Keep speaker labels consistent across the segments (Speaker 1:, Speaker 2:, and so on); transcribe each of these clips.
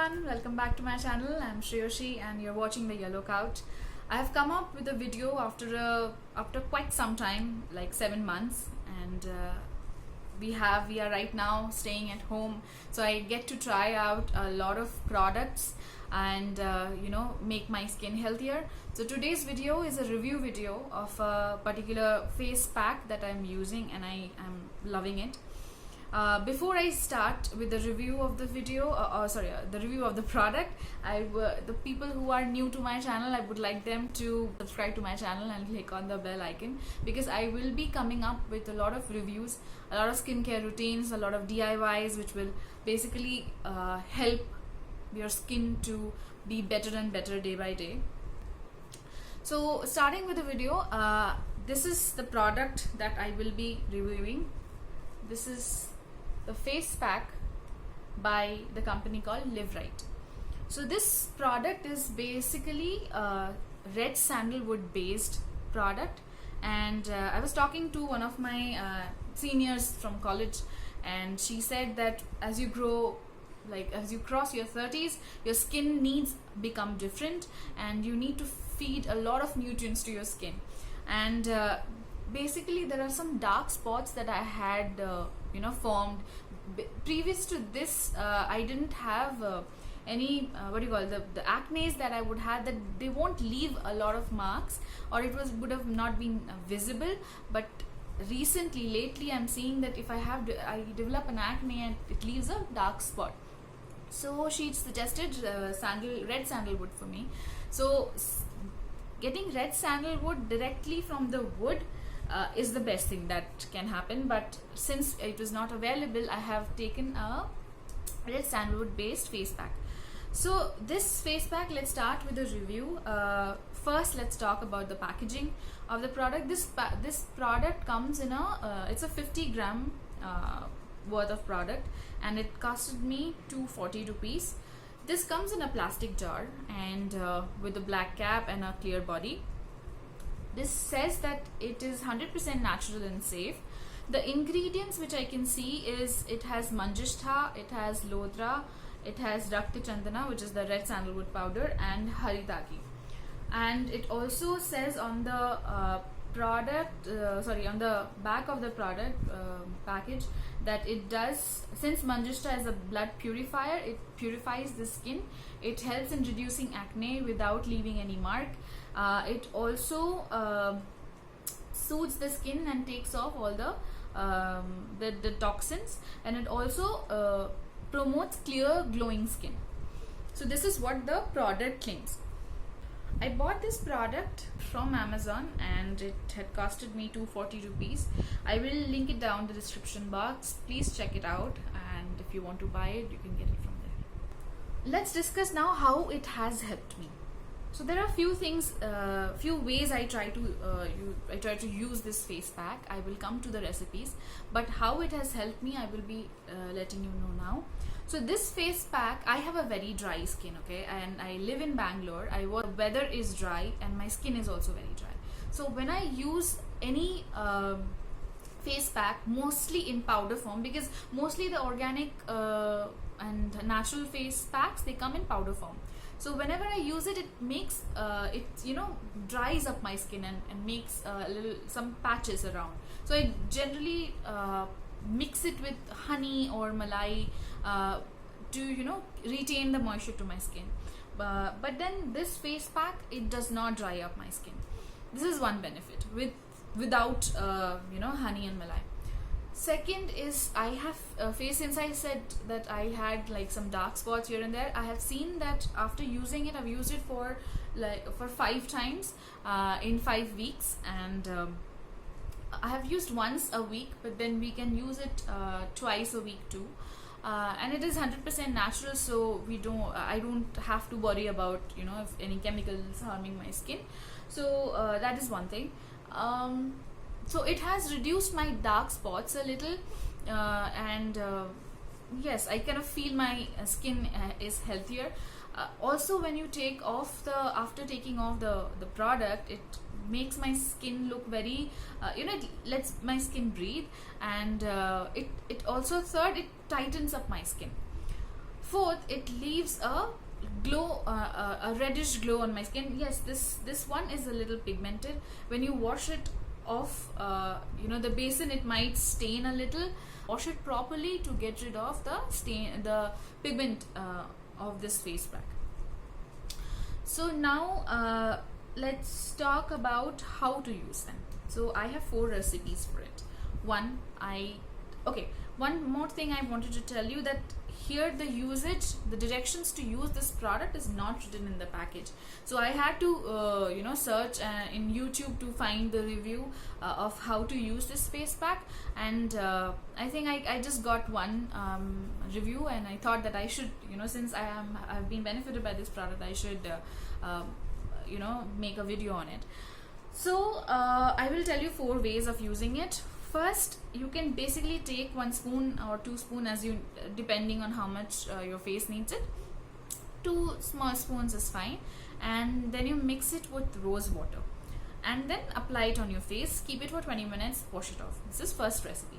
Speaker 1: everyone, welcome back to my channel. I'm Shreyoshi and you're watching The Yellow Couch. I have come up with a video after quite some time, like 7 months, and we are right now staying at home, so I get to try out a lot of products and make my skin healthier. So today's video is a review video of a particular face pack that I'm using and I am loving it. Before I start with the review of the video, the review of the product, the people who are new to my channel, I would like them to subscribe to my channel and click on the bell icon, because I will be coming up with a lot of reviews, a lot of skincare routines, a lot of DIYs, which will basically help your skin to be better and better day by day. So starting with the video, this is the product that I will be reviewing. This is the face pack by the company called Live Right. So this product is basically a red sandalwood based product, and I was talking to one of my seniors from college, and she said that as you grow, like as you cross your 30s, your skin needs become different and you need to feed a lot of nutrients to your skin. And basically there are some dark spots that I had formed previous to this. I didn't have any the acne that I would have, that they won't leave a lot of marks, or it would have not been visible. But lately I'm seeing that if I develop an acne and it leaves a dark spot. So she suggested red sandalwood for me. So getting red sandalwood directly from the wood is the best thing that can happen, but since it was not available, I have taken a red sandalwood based face pack. So this face pack, let's start with the review. First, let's talk about the packaging of the product. This product comes in it's a 50 gram worth of product, and it costed me 240 rupees. This comes in a plastic jar and with a black cap and a clear body. This says that it is 100% natural and safe. The ingredients which I can see is it has Manjistha, it has Lodra, it has Rakta Chandana, which is the red sandalwood powder, and Haritaki. And it also says on the on the back of the product package, that it does, since Manjistha is a blood purifier, it purifies the skin. It helps in reducing acne without leaving any mark. It also soothes the skin and takes off all the toxins, and it also promotes clear glowing skin. So this is what the product claims. I bought this product from Amazon and it had costed me 240 rupees. I will link it down in the description box. Please check it out, and if you want to buy it, you can get it from there. Let's discuss now how it has helped me. So there are few ways I try to use this face pack. I will come to the recipes, but how it has helped me, I will be letting you know now. So this face pack, I have a very dry skin, okay, and I live in Bangalore. The weather is dry and my skin is also very dry. So when I use any face pack, mostly in powder form, because mostly the organic and natural face packs, they come in powder form. So whenever I use it, it makes it dries up my skin and makes some patches around. So I generally mix it with honey or malai to retain the moisture to my skin. But then this face pack, it does not dry up my skin. This is one benefit without honey and malai. Second is, I have since I said that I had like some dark spots here and there, I have seen that after using it, I've used it for 5 times in 5 weeks, and I have used once a week, but then we can use it twice a week too. And it is 100% natural, so I don't have to worry about if any chemicals harming my skin. So that is one thing. So it has reduced my dark spots a little, and yes, I kind of feel my skin is healthier. Also, when you after taking off the product, it makes my skin look very it lets my skin breathe, and it also, third, it tightens up my skin. Fourth, it leaves a glow, a reddish glow on my skin. Yes, this one is a little pigmented. When you wash it off, the basin, it might stain a little. Wash it properly to get rid of the stain, the pigment of this face pack. So now let's talk about how to use them. So I have 4 recipes for it. One more thing I wanted to tell you, that here the directions to use this product is not written in the package. So I had to search in YouTube to find the review of how to use this face pack, and I think I just got one review, and I thought that I should, since I've been benefited by this product, I should make a video on it. So I will tell you 4 ways of using it. First, you can basically take 1 spoon or 2 spoons, as you, depending on how much your face needs it. 2 small spoons is fine, and then you mix it with rose water and then apply it on your face. Keep it for 20 minutes, wash it off. This is first recipe.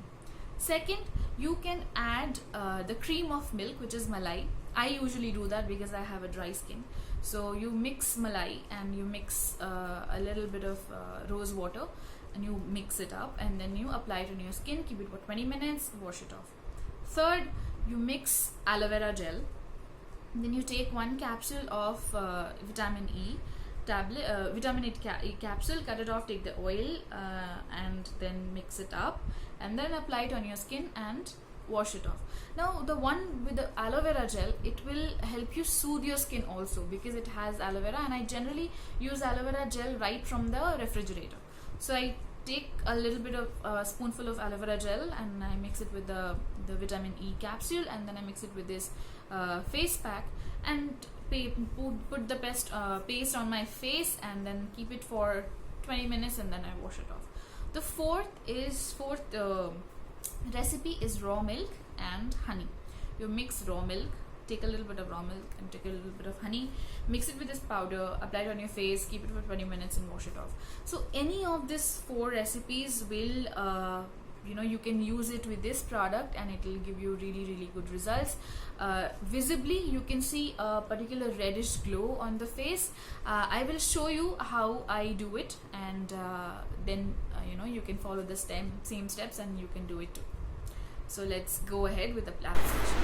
Speaker 1: Second, you can add the cream of milk, which is malai. I usually do that because I have a dry skin. So you mix malai and you mix a little bit of rose water, and you mix it up, and then you apply it on your skin. Keep it for 20 minutes, wash it off. Third, you mix aloe vera gel. Then you take 1 capsule of vitamin E tablet, vitamin E capsule, cut it off, take the oil and then mix it up, and then apply it on your skin and wash it off. Now the one with the aloe vera gel, it will help you soothe your skin also, because it has aloe vera, and I generally use aloe vera gel right from the refrigerator. So I take a little bit of spoonful of aloe vera gel, and I mix it with the vitamin E capsule, and then I mix it with this face pack, and put the paste on my face, and then keep it for 20 minutes, and then I wash it off. The fourth recipe is raw milk and honey. You mix raw milk, take a little bit of raw milk and take a little bit of honey, mix it with this powder, apply it on your face, keep it for 20 minutes and wash it off. So any of these 4 recipes will you can use it with this product, and it will give you really good results. Visibly you can see a particular reddish glow on the face. I will show you how I do it, and then you can follow the same steps, and you can do it too. So let's go ahead with the application.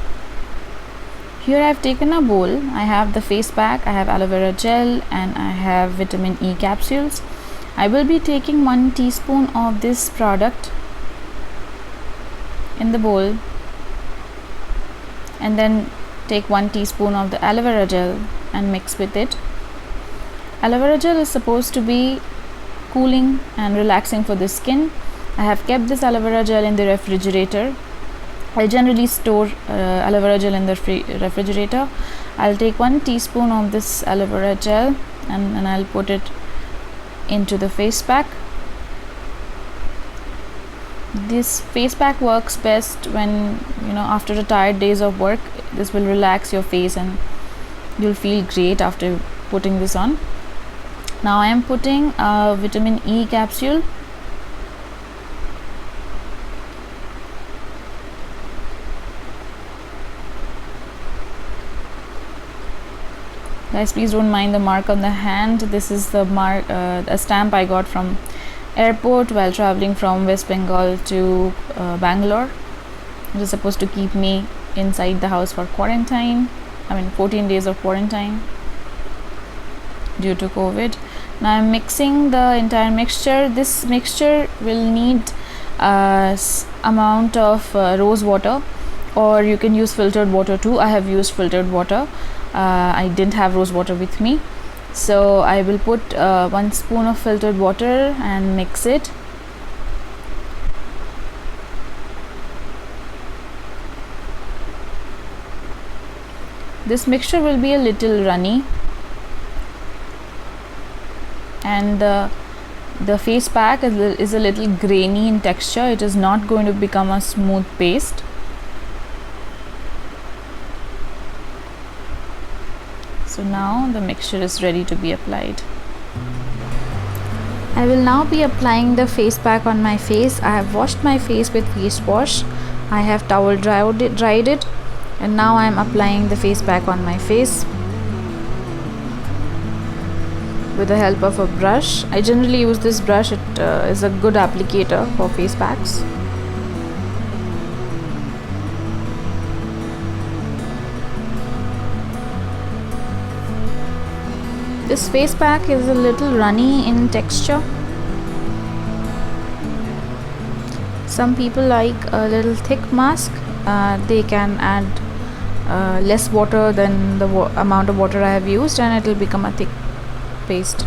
Speaker 2: Here I have taken a bowl. I have the face pack, I have aloe vera gel, and I have vitamin E capsules. I will be taking 1 teaspoon of this product in the bowl, and then take 1 teaspoon of the aloe vera gel and mix with it. Aloe vera gel is supposed to be cooling and relaxing for the skin. I have kept this aloe vera gel in the refrigerator. I generally store aloe vera gel in the refrigerator. I'll take 1 teaspoon of this aloe vera gel, and I'll put it into the face pack. This face pack works best when after a tired days of work. This will relax your face, and you'll feel great after putting this on. Now I am putting a vitamin E capsule. Guys, please don't mind the mark on the hand. This is the mark, a stamp I got from airport while traveling from West Bengal to Bangalore. It is supposed to keep me inside the house for quarantine. 14 days of quarantine due to COVID. Now I'm mixing the entire mixture. This mixture will need amount of rose water, or you can use filtered water too. I have used filtered water. I didn't have rose water with me, so I will put 1 spoon of filtered water and mix it. This mixture will be a little runny, and the face pack is a little grainy in texture. It is not going to become a smooth paste. So now the mixture is ready to be applied. I will now be applying the face pack on my face. I have washed my face with face wash. I have towel dried it. And now I am applying the face pack on my face with the help of a brush. I generally use this brush. It is a good applicator for face packs. This face pack is a little runny in texture. Some people like a little thick mask. They can add less water than the amount of water I have used, and it will become a thick paste.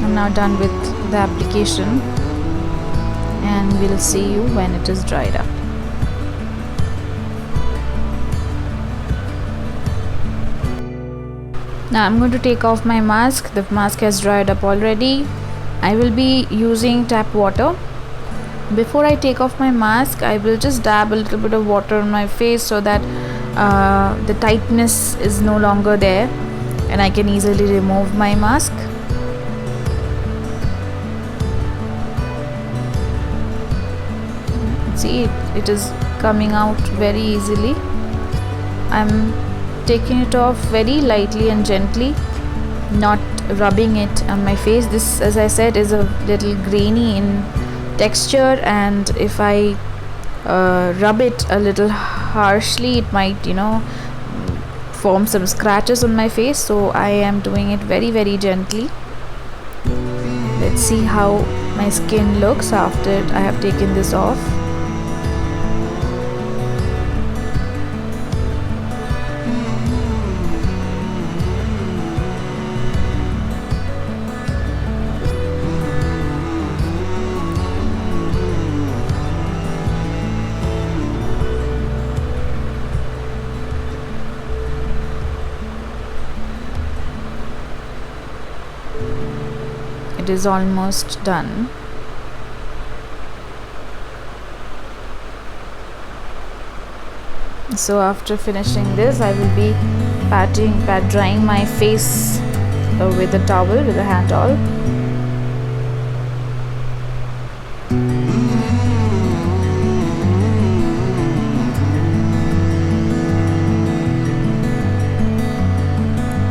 Speaker 2: I'm now done with the application, and we'll see you when it is dried up. Now I'm going to take off my mask. The mask has dried up already. I will be using tap water. Before I take off my mask, I will just dab a little bit of water on my face so that the tightness is no longer there and I can easily remove my mask. See, it is coming out very easily. I'm taking it off very lightly and gently, not rubbing it on my face. This, as I said, is a little grainy in texture, and if I rub it a little harshly, it might, form some scratches on my face. So I am doing it very, very gently. Let's see how my skin looks after I have taken this off. It is almost done. So after finishing this, I will be drying my face with a towel, with a hand towel.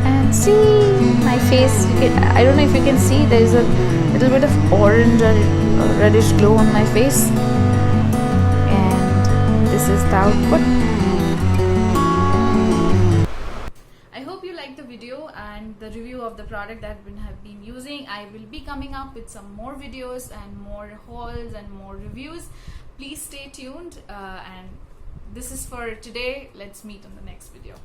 Speaker 2: And see my face. I don't know if you can see, there is a little bit of orange or reddish glow on my face, and this is the output.
Speaker 1: I hope you liked the video and the review of the product that I have been using. I will be coming up with some more videos and more hauls and more reviews. Please stay tuned, and this is for today. Let's meet on the next video.